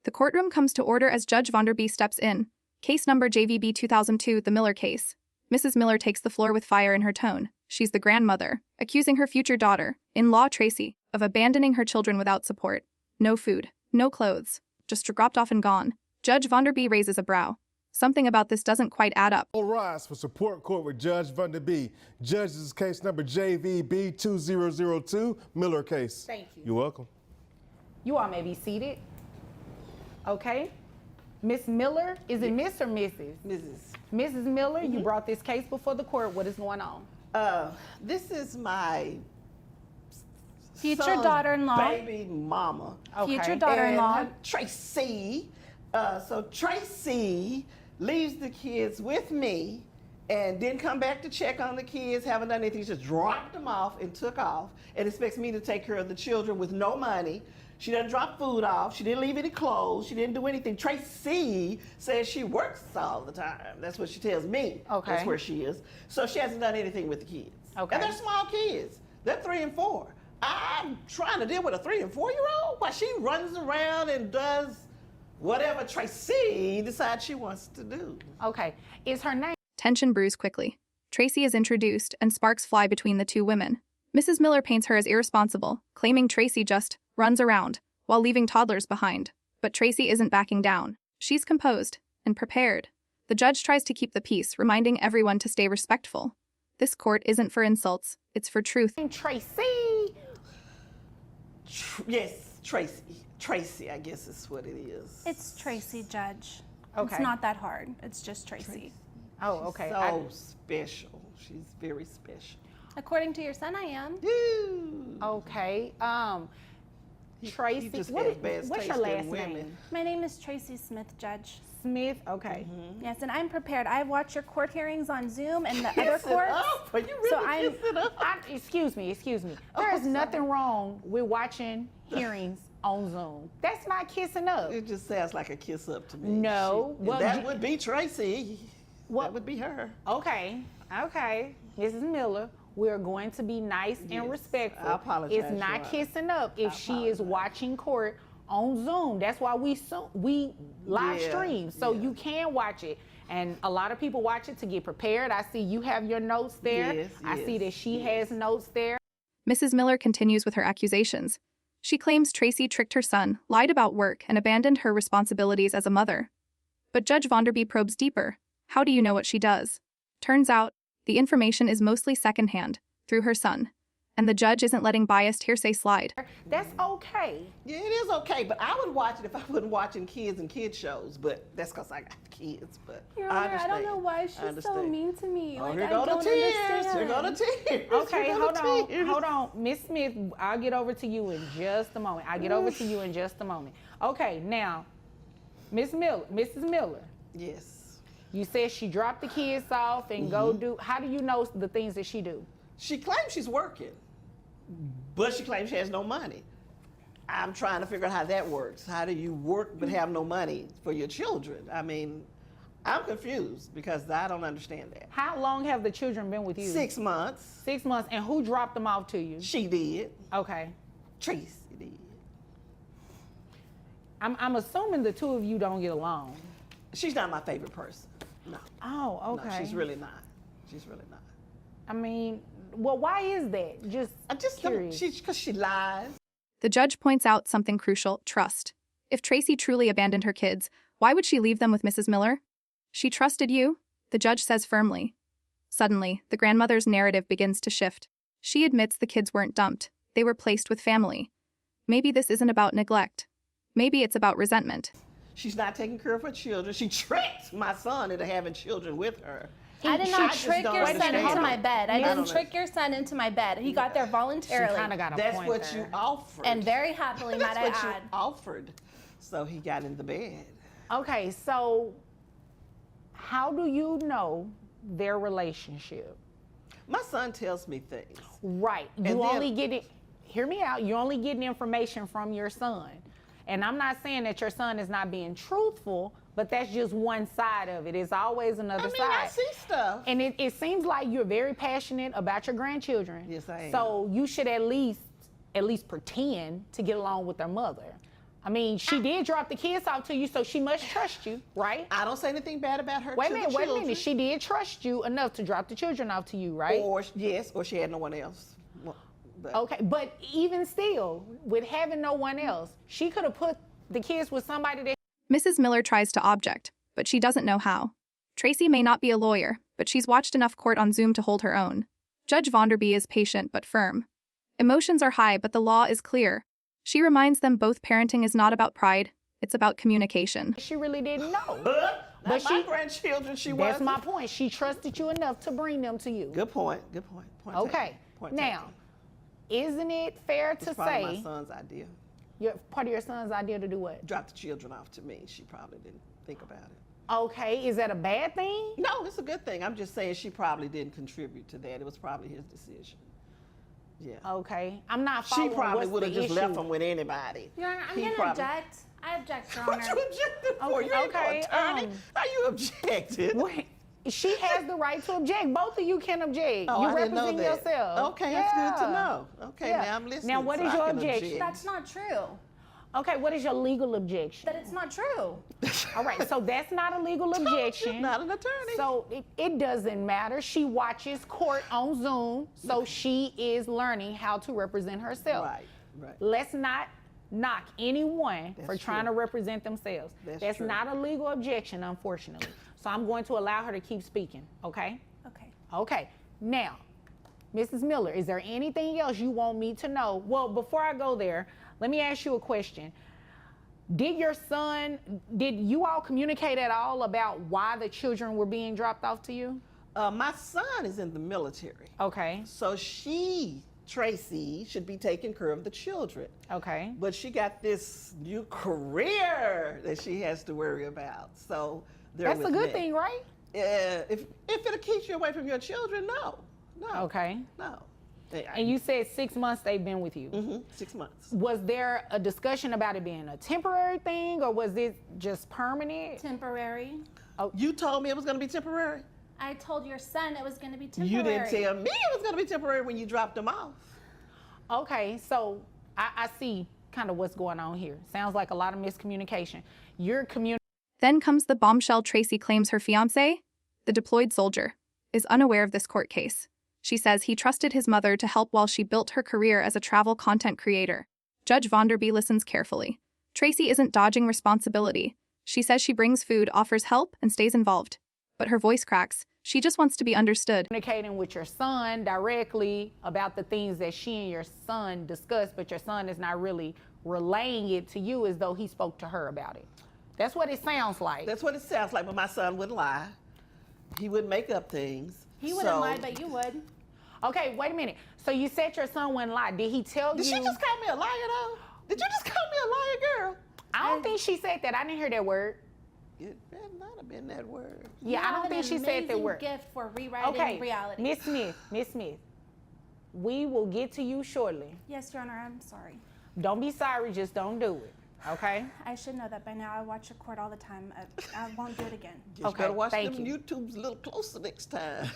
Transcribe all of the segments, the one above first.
The courtroom comes to order as Judge Vonderby steps in. Case number JVB 2002, the Miller case. Mrs. Miller takes the floor with fire in her tone. She's the grandmother, accusing her future daughter-in-law Tracy, of abandoning her children without support. No food, no clothes, just dropped off and gone. Judge Vonderby raises a brow. Something about this doesn't quite add up. All rise for support court with Judge Vonderby. Judge, this is case number JVB 2002, Miller case. Thank you. You're welcome. You all may be seated. Okay. Miss Miller, is it Miss or Mrs.? Mrs. Mrs. Miller, you brought this case before the court. What is going on? This is my future son's daughter-in-law. baby mama. Okay. Future daughter-in-law. And Tracy. So Tracy leaves the kids with me and didn't come back to check on the kids, haven't done anything, just dropped them off and took off and expects me to take care of the children with no money. She doesn't drop food off. She didn't leave any clothes. She didn't do anything. Tracy says she works all the time. That's what she tells me. Okay. That's where she is. So she hasn't done anything with the kids. Okay. And they're small kids. They're 3 and 4. I'm trying to deal with a 3 and 4-year-old while she runs around and does whatever Tracy decides she wants to do. Okay. Is her name? Tension brews quickly. Tracy is introduced, and sparks fly between the two women. Mrs. Miller paints her as irresponsible, claiming Tracy just runs around while leaving toddlers behind. But Tracy isn't backing down. She's composed and prepared. The judge tries to keep the peace, reminding everyone to stay respectful. This court isn't for insults, it's for truth. Tracy. Yes, Tracy. Tracy, I guess is what it is. It's Tracy, Judge. Okay. It's not that hard. It's just Tracy. Oh, okay. So special. She's very special. According to your son, I am. Okay. Tracy, He just what has is- bad what's your taste in last women. name? My name is Tracy Smith, Judge. Smith. Okay. Yes, and I'm prepared. I watch your court hearings on Zoom and the other Kiss it courts. up. Are you really So I'm- kiss it up? Excuse me. There is nothing wrong with watching hearings on Zoom. That's not kissing up. It just sounds like a kiss up to me. No. She, Well, that would be Tracy. What- That would be her. Okay. Mrs. Miller, we're going to be nice and Yes, respectful. I apologize, It's not Your Honor. kissing up if she is watching court on Zoom. That's why we live Yeah, stream, so yeah. you can watch it. And a lot of people watch it to get prepared. I see you have your notes there. Yes, I see yes, that she yes. has notes there. Mrs. Miller continues with her accusations. She claims Tracy tricked her son, lied about work, and abandoned her responsibilities as a mother. But Judge Vonderby probes deeper. How do you know what she does? Turns out, the information is mostly secondhand, through her son. And the judge isn't letting biased hearsay slide. That's okay. Yeah, it is okay, but I would watch it if I wasn't watching kids and kid shows. But that's because I got kids. But Your I Honor, I understand. don't know why I she's so understand. mean to me. Oh, Like, here I go the don't tears. understand. Here go the tears. Okay, Here go hold the on, tears. hold on. Miss Smith, I'll get over to you in just a moment. Okay, now, Mrs. Miller, Yes. you said she dropped the kids off and go do, how do you know the things that she do? She claims she's working, but she claims she has no money. I'm trying to figure out how that works. How do you work but have no money for your children? I mean, I'm confused because I don't understand that. How long have the children been with you? 6 months. 6 months, and who dropped them off to you? She did. Okay. Tracy did. I'm assuming the two of you don't get along. She's not my favorite person. No. Oh, okay. No, she's really not. She's really not. I mean, well, why is that? I just don't, curious. because she lies. The judge points out something crucial: trust. If Tracy truly abandoned her kids, why would she leave them with Mrs. Miller? She trusted you, the judge says firmly. Suddenly, the grandmother's narrative begins to shift. She admits the kids weren't dumped, they were placed with family. Maybe this isn't about neglect. Maybe it's about resentment. She's not taking care of her children. She tricked my son into having children with her. I did not just trick don't your son understand. into my bed. I don't didn't trick your son into my bed. He got there She voluntarily. kind of got a That's point what there. you offered. And very happily, might That's I what you add. offered. So he got in the bed. Okay, so how do you know their relationship? My son tells me things. Right. You And then- only get it, hear me out, you're only getting information from your son. And I'm not saying that your son is not being truthful, but that's just one side of it. It's always another I mean, side. I see stuff. And it seems like you're very passionate about your grandchildren. Yes, I am. So you should at least pretend to get along with their mother. I mean, she did drop the kids off to you, so she must trust you, right? I don't say anything bad about her. Wait to a minute, the wait a children. minute. She did trust you enough to drop the children off to you, right? Or she had no one else. But Okay, but even still, with having no one else, she could have put the kids with somebody that. Mrs. Miller tries to object, but she doesn't know how. Tracy may not be a lawyer, but she's watched enough court on Zoom to hold her own. Judge Vonderby is patient but firm. Emotions are high, but the law is clear. She reminds them both parenting is not about pride, it's about communication. She really didn't know. not my grandchildren, she was. That's my point. She trusted you enough to bring them to you. Good point. Good point. Point Okay. taken. Point Now, taken. isn't it fair It's to probably say my son's idea. part of your son's idea to do what? Drop the children off to me. She probably didn't think about it. Okay, is that a bad thing? No, it's a good thing. I'm just saying she probably didn't contribute to that. It was probably his decision. Yeah. Okay, I'm not She following probably what's would have the just issue. left him with anybody. Your Honor, I'm He going to probably- object. I object, Your What Honor. you objected for? Okay, You ain't okay, no attorney. How you objected? Wait, she has the right to object. Both of you can object. Oh, you I didn't know represent that. yourself. Okay, that's good to Yeah. know. Okay, Yeah. now I'm listening. Now, what so is I your can objection? object. That's not true. Okay, what is your legal objection? That it's not true. All right, so that's not a legal objection. You're not an attorney. So it doesn't matter. She watches court on Zoom, so she is learning how to represent herself. Right, right. Let's not knock anyone for That's trying true. to represent themselves. That's true. not a legal objection, unfortunately. So I'm going to allow her to keep speaking, okay? Okay. Okay, now, Mrs. Miller, is there anything else you want me to know? Well, before I go there, let me ask you a question. Did you all communicate at all about why the children were being dropped off to you? My son is in the military. Okay, So Tracy, should be taking care of the children. okay. But she got this new career that she has to worry about. So they're That's a with good me. thing, right? If it'll keep you away from your children, no. Okay. No. And you said 6 months they've been with you. 6 months. Was there a discussion about it being a temporary thing, or was it just permanent? Temporary. You told me it was going to be temporary. I told your son it was going to be temporary. You didn't tell me it was going to be temporary when you dropped them off. Okay, so I see kind of what's going on here. Sounds like a lot of miscommunication. You're communicating. Then comes the bombshell Tracy claims her fiancé, the deployed soldier, is unaware of this court case. She says he trusted his mother to help while she built her career as a travel content creator. Judge Vonderby listens carefully. Tracy isn't dodging responsibility. She says she brings food, offers help, and stays involved. But her voice cracks. She just wants to be understood. Communicating with your son directly about the things that she and your son discussed, but your son is not really relaying it to you as though he spoke to her about it. That's what it sounds like. That's what it sounds like, but my son wouldn't lie. He wouldn't make up things. He wouldn't lie, but you would. Okay, wait a minute. So you said your son wouldn't lie. Did he tell Did you? she just call me a liar, though? Did you just call me a liar, girl? I don't think she said that. I didn't hear that word. It better not have been that word. Yeah, I don't think she said that word. Gift for rewriting Okay, reality. Miss Smith, we will get to you shortly. Yes, Your Honor. I'm sorry. Don't be sorry, just don't do it. Okay? I should know that by now. I watch your court all the time. I won't do it again. Just Okay, better watch thank them you. YouTubes a little closer next time.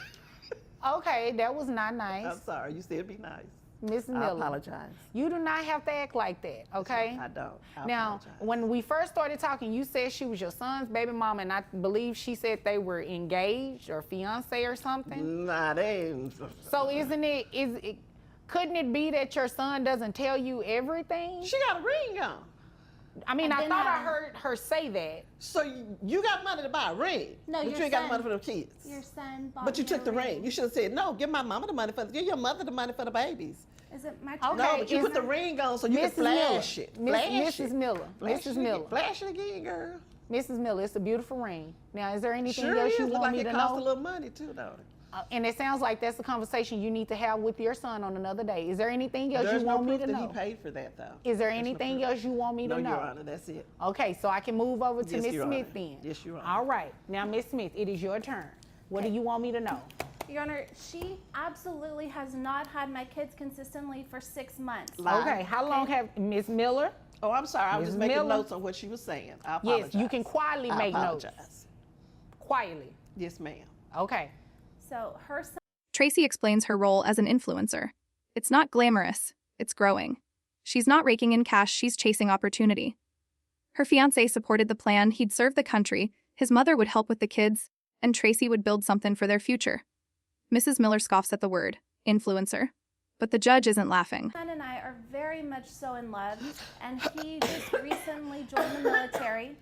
Okay, that was not nice. I'm sorry. You said be nice. Miss I Miller. apologize. You do not have to act like that, okay? I don't. I Now, apologize. when we first started talking, you said she was your son's baby mama, and I believe she said they were engaged or fiance or something. Nah, they ain't. So couldn't it be that your son doesn't tell you everything? She got a ring on. I mean, And I then, thought I heard her say that. So you got money to buy a ring. No, but your you ain't got son- money for the kids. Your son bought But you me took a the ring. You should have said, no, give my mama the money give your mother the money for the babies. Is it my turn? Okay. No, but you is put the it- ring on so you can Mrs. flash Miller. it. Miss- Flash Mrs. it. Miller. Flash Mrs. it again. Miller. Flash it again, girl. Mrs. Miller, it's a beautiful ring. Now, is there anything Sure else is. you Look want like me it to costs know? a little money too, don't it? And it sounds like that's a conversation you need to have with your son on another day. Is there anything else There's you no want me proof to that know? he paid for that, though. Is there There's no anything proof. else you want me No, to know? Your Honor, that's it. Okay, so I can move over to Yes, Miss Your Smith Honor. then. Yes, Your Honor. All right. Now, Miss Smith, it is your turn. What do you want me to know? Your Honor, she absolutely has not had my kids consistently for 6 months. Lie. Okay, how long have Miss Miller? Oh, I'm sorry. I was Ms. just making Miller? notes on what she was saying. I apologize. Yes, you can quietly I make notes. apologize. Quietly. Yes, ma'am. Okay. So her son. Tracy explains her role as an influencer. It's not glamorous, it's growing. She's not raking in cash, she's chasing opportunity. Her fiancé supported the plan. He'd serve the country, his mother would help with the kids, and Tracy would build something for their future. Mrs. Miller scoffs at the word influencer. But the judge isn't laughing. My son and I are very much so in love, and he just recently joined the military.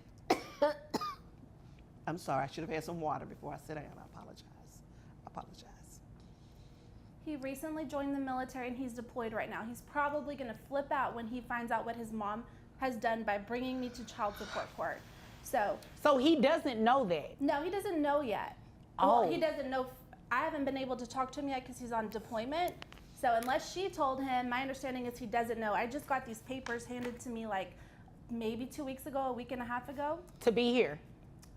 I'm sorry, I should have had some water before I sit down. I apologize. I apologize. He recently joined the military and he's deployed right now. He's probably going to flip out when he finds out what his mom has done by bringing me to child support court. So he doesn't know that? No, he doesn't know yet. Oh. Well, he doesn't know. I haven't been able to talk to him yet because he's on deployment. So unless she told him, my understanding is he doesn't know. I just got these papers handed to me like maybe 2 weeks ago, a week and a half ago. To be here?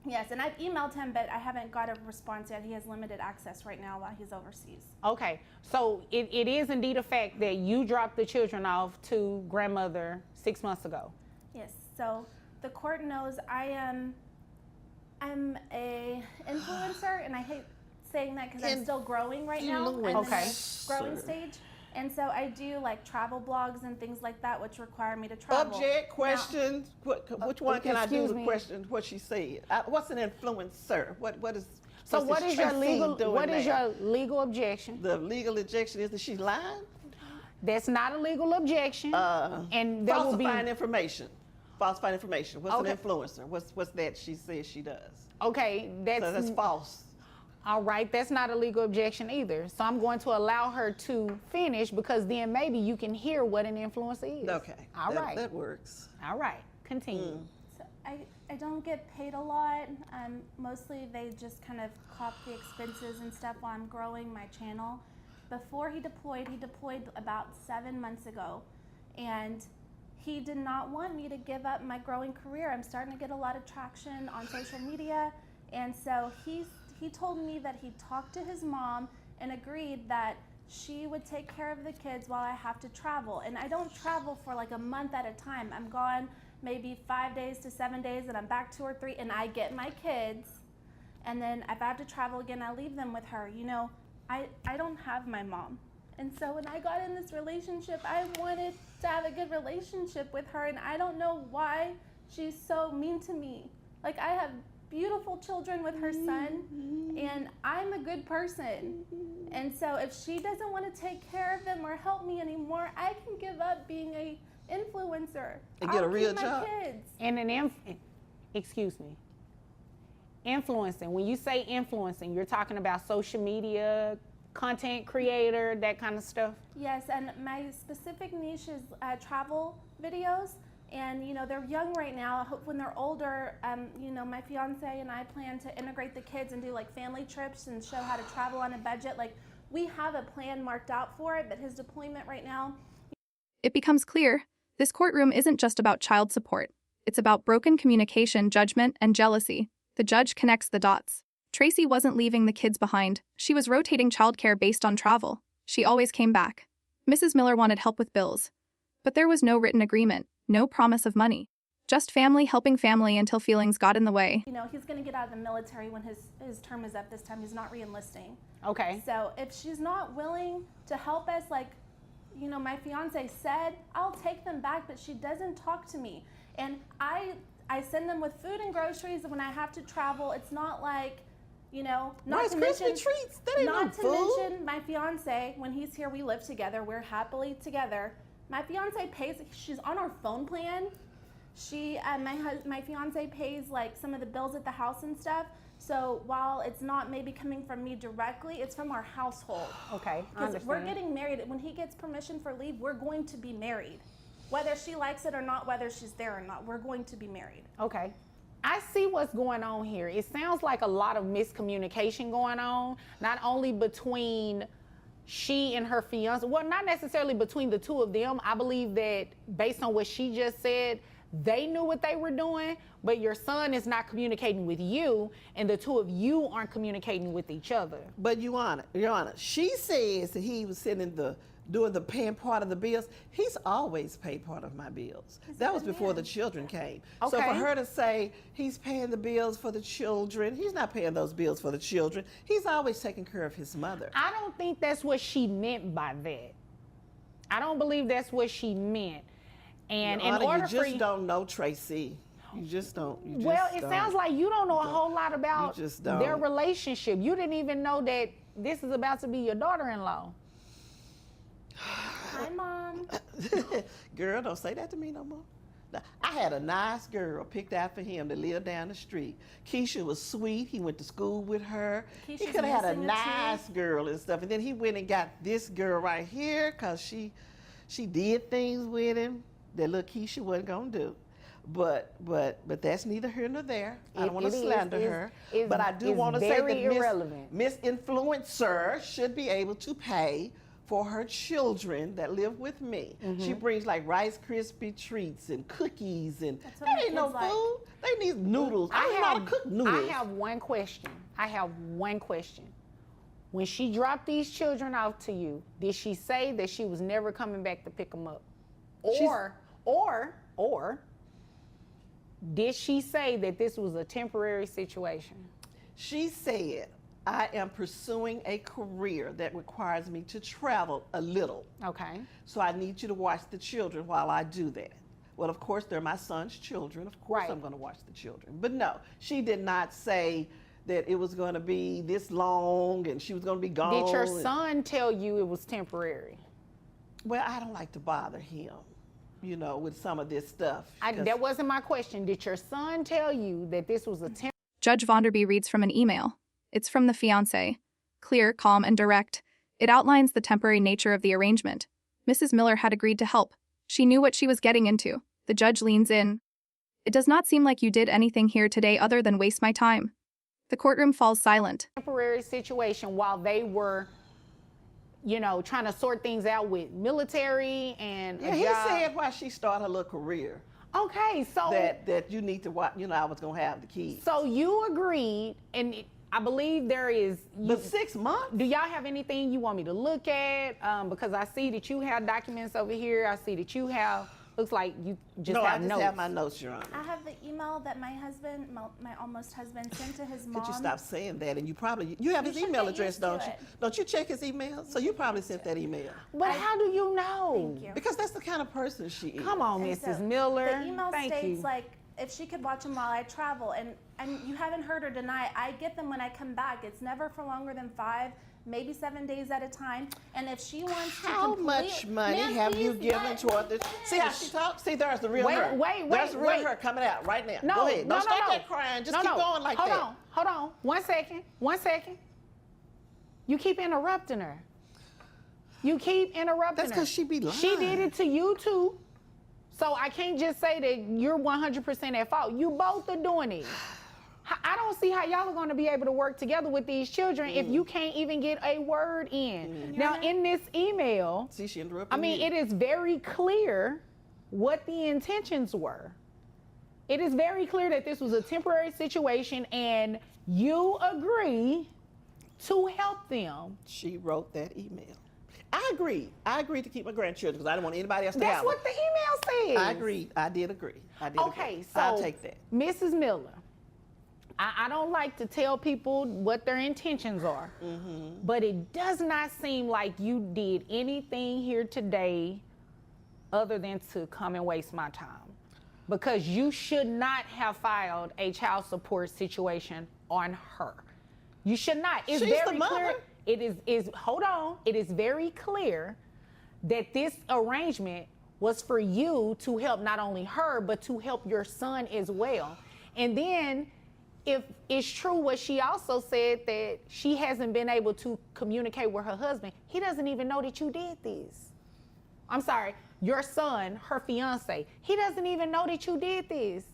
Yes, and I've emailed him, but I haven't got a response yet. He has limited access right now while he's overseas. Okay, so it is indeed a fact that you dropped the children off to grandmother 6 months ago. Yes, so the court knows I'm a influencer, and I hate saying that because I'm still growing right now. I'm in Okay. the growing stage. And so I do like travel blogs and things like that, which require me to travel. Object, question, which one can I do excuse to me. question what she said? What's an influencer? What is So what's this Tracy doing your legal objection? The legal objection is that she's lying? That's not a legal objection. And there will be Falsifying information. Falsifying information. What's Okay. an influencer? What's that she says she does? okay. So that's false. All right, that's not a legal objection either. So I'm going to allow her to finish because then maybe you can hear what an influencer is. Okay. All right. That works. All right. Continue. So I don't get paid a lot. Mostly they just kind of cop the expenses and stuff while I'm growing my channel. Before he deployed about 7 months ago. And he did not want me to give up my growing career. I'm starting to get a lot of traction on social media. And so he told me that he talked to his mom and agreed that she would take care of the kids while I have to travel. And I don't travel for like a month at a time. I'm gone maybe 5 days to 7 days, and I'm back 2 or 3, and I get my kids. And then if I have to travel again, I leave them with her. You know, I don't have my mom. And so when I got in this relationship, I wanted to have a good relationship with her, and I don't know why she's so mean to me. Like, I have beautiful children with her son, and I'm a good person. And so if she doesn't want to take care of them or help me anymore, I can give up being a influencer. And get a I'll real keep job. my kids. And excuse me. Influencing. When you say influencing, you're talking about social media, content creator, that kind of stuff? Yes, and my specific niche is travel videos. And, you know, they're young right now. I hope when they're older, you know, my fiance and I plan to integrate the kids and do like family trips and show how to travel on a budget. Like, we have a plan marked out for it, but his deployment right now. It becomes clear, this courtroom isn't just about child support. It's about broken communication, judgment, and jealousy. The judge connects the dots. Tracy wasn't leaving the kids behind. She was rotating childcare based on travel. She always came back. Mrs. Miller wanted help with bills. But there was no written agreement. No promise of money. Just family helping family until feelings got in the way. You know, he's going to get out of the military when his term is up this time. He's not re-enlisting. Okay. So if she's not willing to help us, like, you know, my fiance said, I'll take them back, but she doesn't talk to me. And I send them with food and groceries when I have to travel. It's not like, you know, not Where's to Christmas mention, treats? That ain't no not to food. mention my fiance, when he's here, we live together. We're happily together. My fiance pays, she's on our phone plan. My fiance pays like some of the bills at the house and stuff. So while it's not maybe coming from me directly, it's from our household. Okay, I Because understand. we're getting married. When he gets permission for leave, we're going to be married. Whether she likes it or not, whether she's there or not, we're going to be married. Okay. I see what's going on here. It sounds like a lot of miscommunication going on, not only between she and her fiance, well, not necessarily between the two of them. I believe that based on what she just said, they knew what they were doing, but your son is not communicating with you, and the two of you aren't communicating with each other. But Your Honor, she says that he was doing the paying part of the bills. He's always paid part of my bills. That was before the children came. So for Okay. her to say he's paying the bills for the children, he's not paying those bills for the children. He's always taking care of his mother. I don't think that's what she meant by that. I don't believe that's what she meant. And Your in Honor, order you for just don't know Tracy. You just don't. You Well, just it don't. sounds like you don't know a whole lot about just don't. their relationship. You didn't even know that this is about to be your daughter-in-law. Hi, Mom. Girl, don't say that to me no more. Now, I had a nice girl picked out for him to live down the street. Keisha was sweet. He went to school with her. He Keisha's could have had a missing a nice girl and stuff. And then he went and got this girl right here because she did things with him that little Keisha wasn't gonna do. But that's neither here nor there. I don't want to slander her. But I do want to say that Miss Influencer should be able to pay for her children that live with me. She brings like Rice Krispie treats and cookies, and That's what that my ain't no kids like. food. They need noodles. I don't know how to cook noodles. I have one question. When she dropped these children off to you, did she say that she was never coming back to pick them up? Or did she say that this was a temporary situation? She said, I am pursuing a career that requires me to travel a little. Okay. So I need you to watch the children while I do that. Well, of course, they're my son's children. Of course, Right. I'm going to watch the children. But no, she did not say that it was going to be this long and she was going to be gone. Did your son tell you it was temporary? Well, I don't like to bother him, with some of this stuff. That wasn't my question. Did your son tell you that this was a temporary? Judge Vonderby reads from an email. It's from the fiancé. Clear, calm, and direct. It outlines the temporary nature of the arrangement. Mrs. Miller had agreed to help. She knew what she was getting into. The judge leans in. It does not seem like you did anything here today other than waste my time. The courtroom falls silent. Temporary situation while they were, trying to sort things out with military and Yeah, he said why she started her little career. Okay, so that you need to watch. I was gonna have the kids. So you agreed, and I believe there is. But 6 months. Do y'all have anything you want me to look at? Because I see that you have documents over here. I see that you have. Looks like you just no, have I just notes. have my notes, Your Honor. I have the email that my husband, my almost husband, sent to his mom. Could you stop saying that? And you have his should email get address, used to don't you? it. Don't you check his email? So you probably sent that email. But how do you know? Thank you. Because that's the kind of person she is. Come on, And Mrs. so Miller. The email Thank states you. like if she could watch them while I travel, and you haven't heard her deny. I get them when I come back. It's never for longer than 5, maybe 7 days at a time. And if she wants How to much money Ma'am, have you please given let toward me this? See how she talks? See, there's the real Wait, her. wait, There's the real wait. her coming out right now. No, Go ahead. no, Don't no, stop no. that crying. Just No, keep no. going like that. Hold on. 1 second. 1 second. You keep interrupting her. You keep interrupting That's her. because she be lying. She did it to you too. So I can't just say that you're 100% at fault. You both are doing it. I don't see how y'all are going to be able to work together with these children if you can't even get a word in. Now, in this email, See, she interrupted it is very clear what the intentions were. It is very clear that this was a temporary situation and you agree to help them. She wrote that email. I agreed. I agreed to keep my grandchildren because I didn't want anybody else to That's have what them. the email says. I agreed. I did agree. Okay, so I'll take that. Mrs. Miller, I don't like to tell people what their intentions are, but it does not seem like you did anything here today other than to come and waste my time. Because you should not have filed a child support situation on her. You should not. It's She's the very mother. clear. Hold on. It is very clear that this arrangement was for you to help not only her, but to help your son as well. And then if it's true what she also said, that she hasn't been able to communicate with her husband, he doesn't even know that you did this. I'm sorry, your son, her fiance, he doesn't even know that you did this.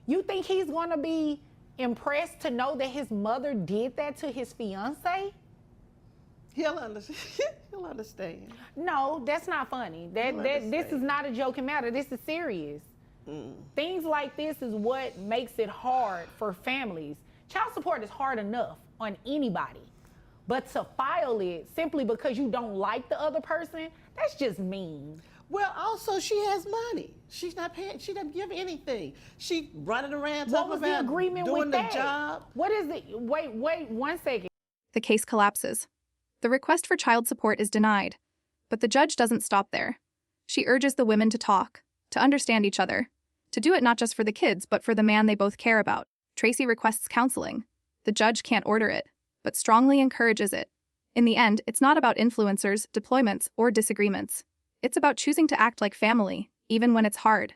You think he's gonna be impressed to know that his mother did that to his fiance? He'll understand. He'll understand. No, that's not funny. This is not a joking matter. This is serious. Things like this is what makes it hard for families. Child support is hard enough on anybody. But to file it simply because you don't like the other person, that's just mean. Well, also she has money. She's not paying. She doesn't give anything. She running around What talking was the about agreement doing with the that? job. What is it? Wait 1 second. The case collapses. The request for child support is denied. But the judge doesn't stop there. She urges the women to talk, to understand each other. To do it not just for the kids, but for the man they both care about. Tracy requests counseling. The judge can't order it, but strongly encourages it. In the end, it's not about influencers, deployments, or disagreements. It's about choosing to act like family, even when it's hard.